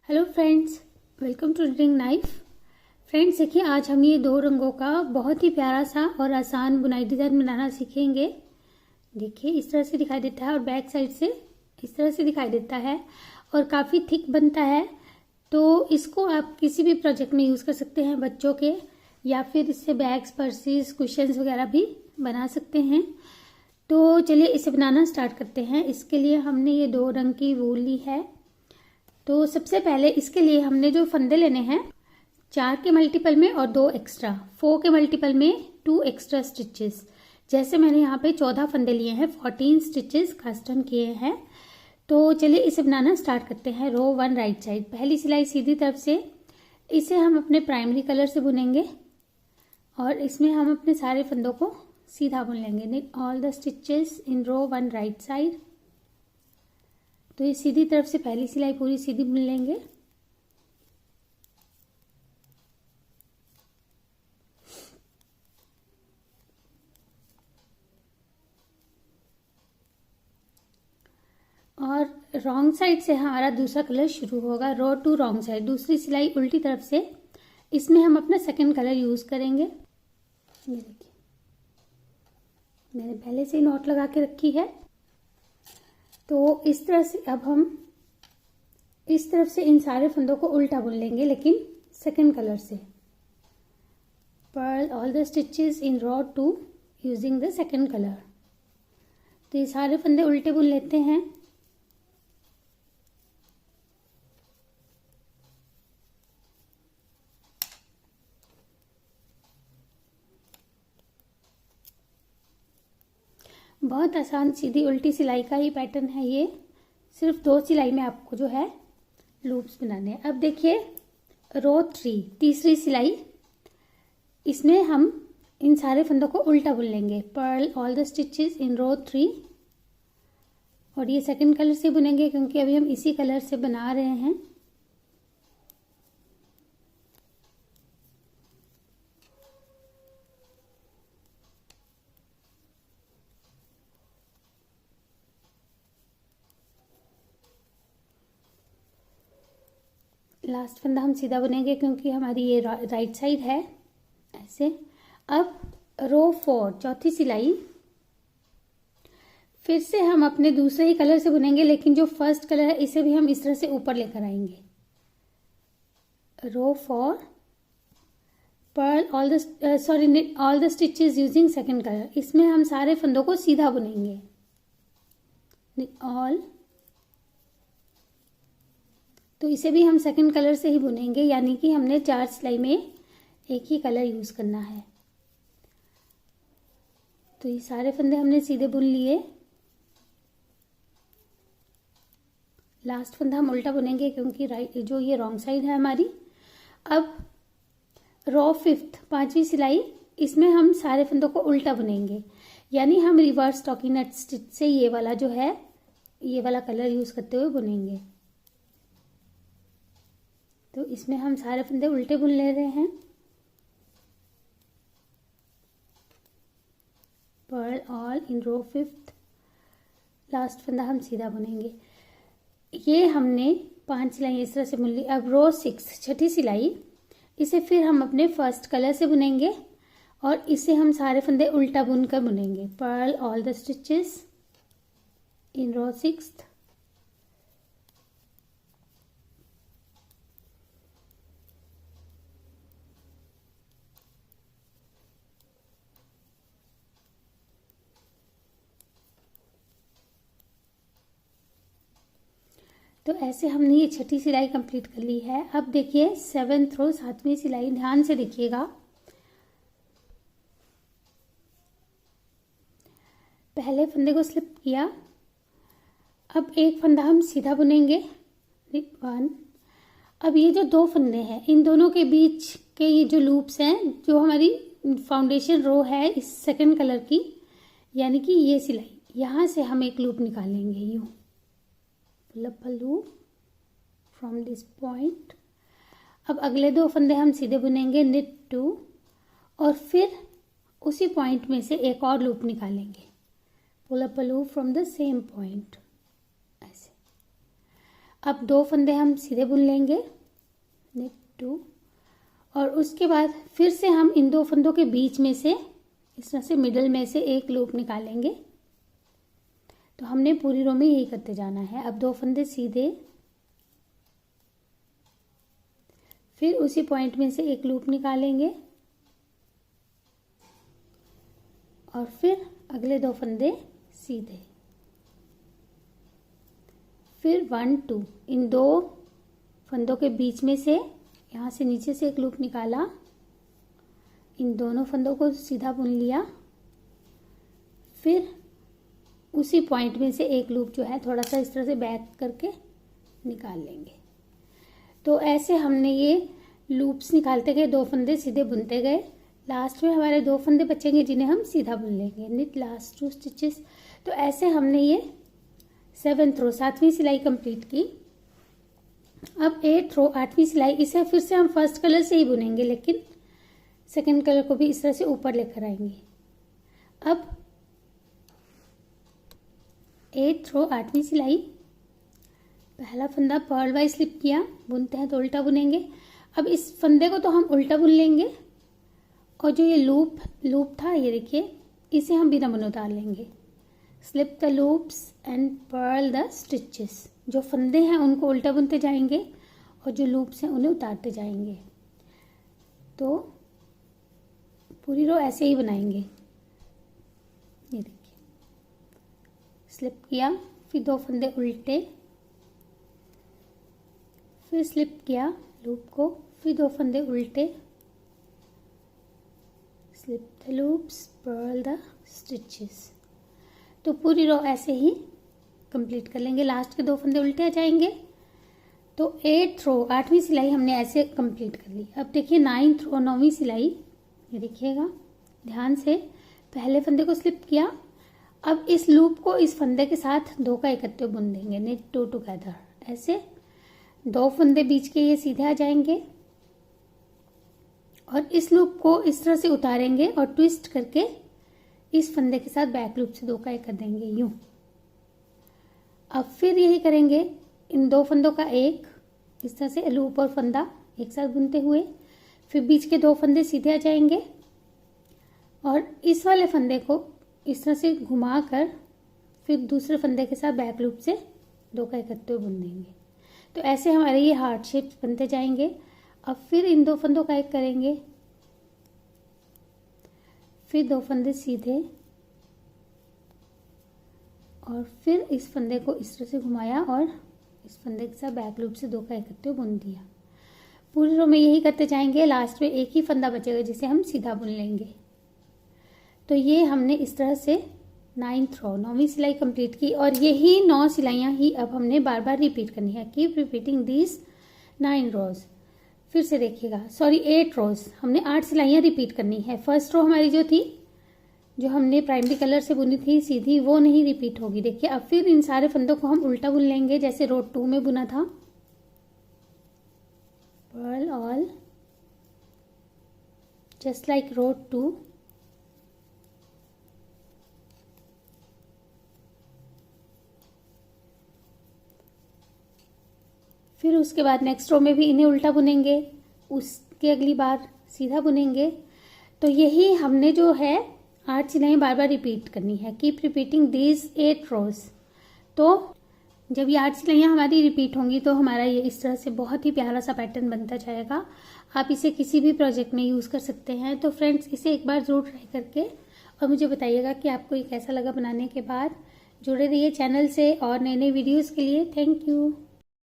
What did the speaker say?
Hello friends, welcome to reading knife. Friends देखिए, आज हम ये दो रंगों का बहुत ही प्यारा सा और आसान बुनाई डिज़ाइन बनाना सीखेंगे। देखिए इस तरह से दिखाई देता है और बैक साइड से इस तरह से दिखाई देता है और काफ़ी थिक बनता है। तो इसको आप किसी भी प्रोजेक्ट में यूज़ कर सकते हैं, बच्चों के, या फिर इससे बैग्स, पर्सेस, कुशन्स वगैरह भी बना सकते हैं। तो चलिए इसे बनाना स्टार्ट करते हैं। इसके लिए हमने ये दो रंग की वूल ली है। तो सबसे पहले इसके लिए हमने जो फंदे लेने हैं 4 के मल्टीपल में और 2 एक्स्ट्रा, 4 के मल्टीपल में 2 एक्स्ट्रा स्टिचेस। जैसे मैंने यहाँ पे 14 फंदे लिए हैं, 14 स्टिचेस कास्टन किए हैं। तो चलिए इसे बनाना स्टार्ट करते हैं। रो 1 राइट साइड, पहली सिलाई सीधी तरफ से, इसे हम अपने प्राइमरी कलर से बुनेंगे और इसमें हम अपने सारे फंदों को सीधा बुन लेंगे। Knit all the stitches in row 1 right side. तो ये सीधी तरफ से पहली सिलाई पूरी सीधी बुन लेंगे। और रॉन्ग साइड से हमारा दूसरा कलर शुरू होगा। रो 2 रॉन्ग साइड, दूसरी सिलाई उल्टी तरफ से, इसमें हम अपना सेकंड कलर यूज करेंगे। ये देखिए मैंने पहले से ही नॉट लगा के रखी है। तो इस तरह से अब हम इस तरफ से इन सारे फंदों को उल्टा बुन लेंगे, लेकिन सेकंड कलर से। Purl all the stitches in row 2 using the second colour. तो ये सारे फंदे उल्टे बुन लेते हैं। बहुत आसान सीधी उल्टी सिलाई का ही पैटर्न है ये। सिर्फ 2 सिलाई में आपको जो है लूप्स बनाने हैं। अब देखिए रो 3 तीसरी सिलाई, इसमें हम इन सारे फंदों को उल्टा बुन लेंगे। Perl all the stitches in रो 3, और ये सेकंड कलर से बुनेंगे क्योंकि अभी हम इसी कलर से बना रहे हैं। लास्ट फंदा हम सीधा बुनेंगे क्योंकि हमारी ये राइट साइड है, ऐसे। अब रो 4 चौथी सिलाई, फिर से हम अपने दूसरे ही कलर से बुनेंगे, लेकिन जो फर्स्ट कलर है इसे भी हम इस तरह से ऊपर लेकर आएंगे। Row 4 purl all the knit all the stitches using second colour, इसमें हम सारे फंदों को सीधा बुनेंगे। निट ऑल, तो इसे भी हम सेकंड कलर से ही बुनेंगे, यानी कि हमने 4 सिलाई में एक ही कलर यूज करना है। तो ये सारे फंदे हमने सीधे बुन लिए। लास्ट फंदा हम उल्टा बुनेंगे क्योंकि राइट जो ये रॉन्ग साइड है हमारी। अब रो 5 पांचवी सिलाई, इसमें हम सारे फंदों को उल्टा बुनेंगे, यानी हम रिवर्स स्टॉकिंग स्टिच से ये वाला जो है, ये वाला कलर यूज करते हुए बुनेंगे। तो इसमें हम सारे फंदे उल्टे बुन ले रहे हैं। Purl all in row 5, last फंदा हम सीधा बुनेंगे। ये हमने 5 सिलाई इस तरह से बुन ली। अब रो 6 छठी सिलाई, इसे फिर हम अपने फर्स्ट कलर से बुनेंगे और इसे हम सारे फंदे उल्टा बुनकर बुनेंगे। Perl all the stitches in रो 6। तो ऐसे हमने ये छठी सिलाई कंप्लीट कर ली है। अब देखिए 7th रो 7वीं सिलाई, ध्यान से देखिएगा। पहले फंदे को स्लिप किया, अब एक फंदा हम सीधा बुनेंगे। 1। अब ये जो 2 फंदे हैं, इन दोनों के बीच के ये जो लूप्स हैं, जो हमारी फाउंडेशन रो है इस सेकंड कलर की, यानी कि ये सिलाई, यहाँ से हम एक लूप निकालेंगे। यूँ pull up a loop from this point। अब अगले 2 फंदे हम सीधे बुनेंगे, knit 2, और फिर उसी पॉइंट में से एक और लूप निकालेंगे। pull up a loop from the same point, ऐसे। अब 2 फंदे हम सीधे बुन लेंगे, नेट 2, और उसके बाद फिर से हम इन 2 फंदों के बीच में से इस तरह से मिडल में से एक लूप निकालेंगे। तो हमने पूरी रो में यही करते जाना है। अब 2 फंदे सीधे, फिर उसी पॉइंट में से एक लूप निकालेंगे और फिर अगले 2 फंदे सीधे, फिर 1 2 इन 2 फंदों के बीच में से यहाँ से नीचे से एक लूप निकाला, इन दोनों फंदों को सीधा बुन लिया, फिर उसी पॉइंट में से एक लूप जो है थोड़ा सा इस तरह से बैक करके निकाल लेंगे। तो ऐसे हमने ये लूप्स निकालते गए, 2 फंदे सीधे बुनते गए। लास्ट में हमारे 2 फंदे बचेंगे जिन्हें हम सीधा बुन लेंगे, निट लास्ट 2 स्टिचेस। तो ऐसे हमने ये 7th रो 7वीं सिलाई कंप्लीट की। अब 8th रो 8वीं सिलाई, इसे फिर से हम फर्स्ट कलर से ही बुनेंगे, लेकिन सेकंड कलर को भी इस तरह से ऊपर लेकर आएंगे। अब 8th रो 8वीं सिलाई, पहला फंदा पर्ल वाइज स्लिप किया, बुनते हैं तो उल्टा बुनेंगे। अब इस फंदे को तो हम उल्टा बुन लेंगे और जो ये लूप था, ये देखिए, इसे हम बिना बुने उतार लेंगे। Slip the loops and pearl the stitches. जो फंदे हैं उनको उल्टा बुनते जाएंगे और जो लूप्स हैं उन्हें उतारते जाएंगे। तो पूरी रो ऐसे ही बनाएंगे। ये देखिए, स्लिप किया, फिर 2 फंदे उल्टे, फिर स्लिप किया लूप को, फिर 2 फंदे उल्टे, slip the loops, purl the stitches. तो पूरी रो ऐसे ही कंप्लीट कर लेंगे। लास्ट के 2 फंदे उल्टे आ जाएंगे। तो 8th रो 8वीं सिलाई हमने ऐसे कंप्लीट कर ली। अब देखिए 9th रो 9वीं सिलाई, ये देखिएगा ध्यान से, पहले फंदे को स्लिप किया। अब इस लूप को इस फंदे के साथ 2 का इकट्ठे बुन देंगे, नेट 2 टुगेदर। ऐसे 2 फंदे बीच के ये सीधे आ जाएंगे और इस लूप को इस तरह से उतारेंगे और ट्विस्ट करके इस फंदे के साथ बैक लूप से 2 का एक कर देंगे, यूं। अब फिर यही करेंगे, इन 2 फंदों का एक इस तरह से लूप और फंदा एक साथ बुनते हुए, फिर बीच के 2 फंदे सीधे आ जाएंगे और इस वाले फंदे को इस तरह से घुमा कर फिर दूसरे फंदे के साथ बैक लूप से 2 का इकट्ठे बुन देंगे। तो ऐसे हमारे ये हार्ट शेप्स बनते जाएंगे। अब फिर इन 2 फंदों का एक करेंगे, फिर 2 फंदे सीधे और फिर इस फंदे को इस तरह से घुमाया और इस फंदे के साथ बैक लूप से 2 का इकट्ठे बुन दिया। पूरी रो में यही करते जाएंगे। लास्ट में एक ही फंदा बचेगा जिसे हम सीधा बुन लेंगे। तो ये हमने इस तरह से 9th रो 9वीं सिलाई कंप्लीट की और यही 9 सिलाइयाँ ही अब हमने बार बार रिपीट करनी है। कीप रिपीटिंग दिस 9 रोज। फिर से देखिएगा, सॉरी 8 रोज, हमने 8 सिलाइयाँ रिपीट करनी है। फर्स्ट रो हमारी जो थी, जो हमने प्राइमरी कलर से बुनी थी सीधी, वो नहीं रिपीट होगी। देखिए अब फिर इन सारे फंदों को हम उल्टा बुन लेंगे जैसे रो 2 में बुना था। पर्ल ऑल जस्ट लाइक रो 2। फिर उसके बाद नेक्स्ट रो में भी इन्हें उल्टा बुनेंगे, उसके अगली बार सीधा बुनेंगे। तो यही हमने जो है 8 सिलाइयाँ बार बार रिपीट करनी है। कीप रिपीटिंग दीज 8 रोज। तो जब ये 8 सिलाइयाँ हमारी रिपीट होंगी तो हमारा ये इस तरह से बहुत ही प्यारा सा पैटर्न बनता जाएगा। आप इसे किसी भी प्रोजेक्ट में यूज़ कर सकते हैं। तो फ्रेंड्स, इसे एक बार ज़रूर ट्राई करके और मुझे बताइएगा कि आपको ये कैसा लगा बनाने के बाद। जुड़े रहिए चैनल से और नए नए वीडियोज़ के लिए। Thank you.